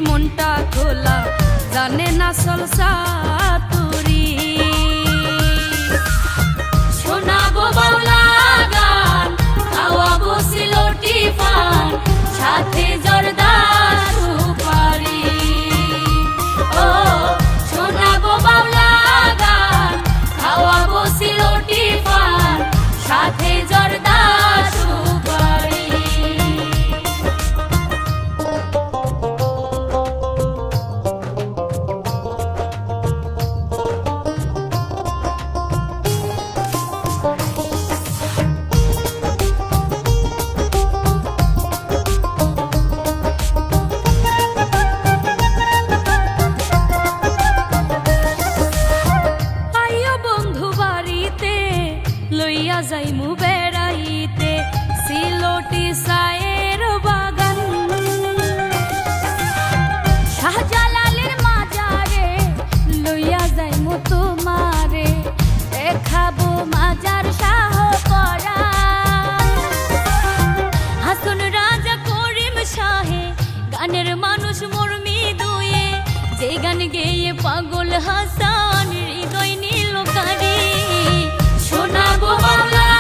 মনটা খোলা জানে না সলসা তুরি শোনাবো বাউলা গান খাওয়াবো সিলোটি পান সাথে জর্দা সুপারি ও শোনাবো বাউলা গান খাওয়াবো সিলোটি পান সাথে জর্দা সুপারি লইয়া যাইমু বেড়াইতে সিলোটি সায়ের বাগান শাহজালালের মাজারে লইয়া যাইমু তোমারে দেখাবো মাজার শাহ পরাণ হাসন রাজা করিম শাহে গানের মানুষ মর্মি দুয়ে যে গান গেয়ে পাগল হাসান হৃদয় নীল কারি শোনাবো বাউলা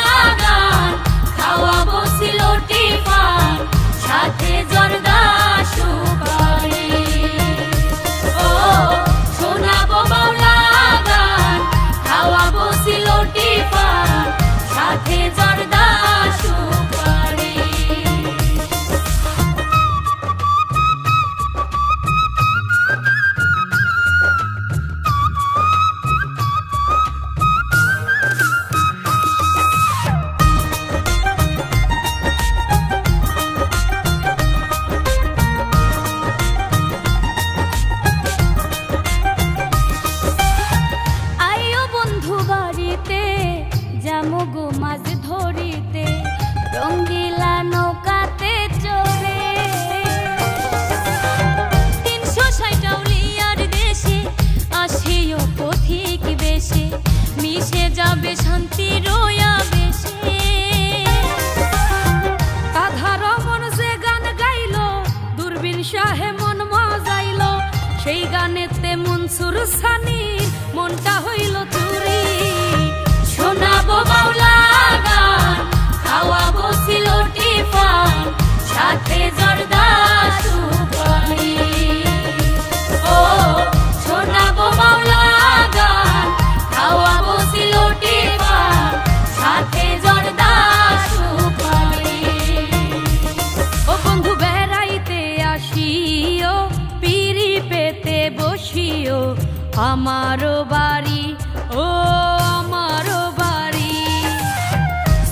গান খাওয়াবো সিলোটি পান সাথে জর্দা সুপারি ও শোনাবো বাউলা গান খাওয়াবো সিলোটি পান সাথে জর্দা সুপারি জামগো মাছ ধরিতে রঙ্গিলা নৌকাতে চড়ে ৩৬০ আউলিয়ার দেশে আসিও পথিক বেশে মিশে যাবে শান্তি রোয়া বেশে সাধারণ যে গান গাইল দূরবীন শাহে মন মজাইল সেই গানেতে মনসুর সানির মনটা হইল চুরি শোনাবো বাউলা গান খাওয়াবো সিলোটি পান সাথে জর্দা সুপারি ও শোনাবো বাউলা গান খাওয়াবো সিলোটি পান সাথে জর্দা সুপারি ও বন্ধু বেড়াইতে আসিও পিড়ি পেতে বসিও আমারও বাড়ি ও আমারও বাড়ি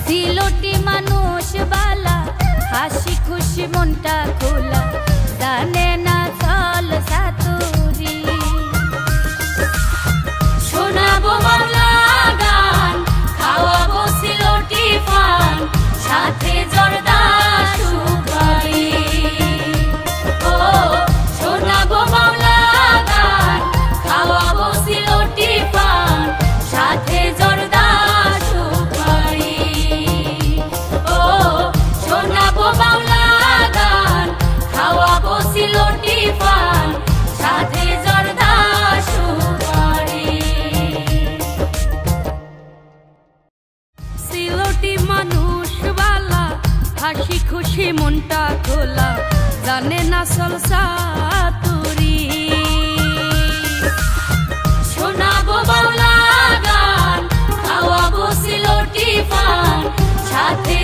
সিলোটি মানুষ বালা হাসি খুশি মনটা খোলা জানে না চল সাতুরি শোনাবো বাউলা গান খাওয়াবো সিলোটি পান সাথে জর্দা সুপারি ও শোনাবো বাউলা গান খাওয়াবো সিলোটি পান সাথে জর্দা সুপারি ও শোনাবো বাউলা গান খাওয়াবো সিলোটি পান সাথে জর্দা সুপারি সিলোটি মানুষ বালা হাসি খুশি মনটা খোলা জানে না সলসা তুরি শোনাবো বাউলা গান খাওয়াবো সিলোটি পান সাথে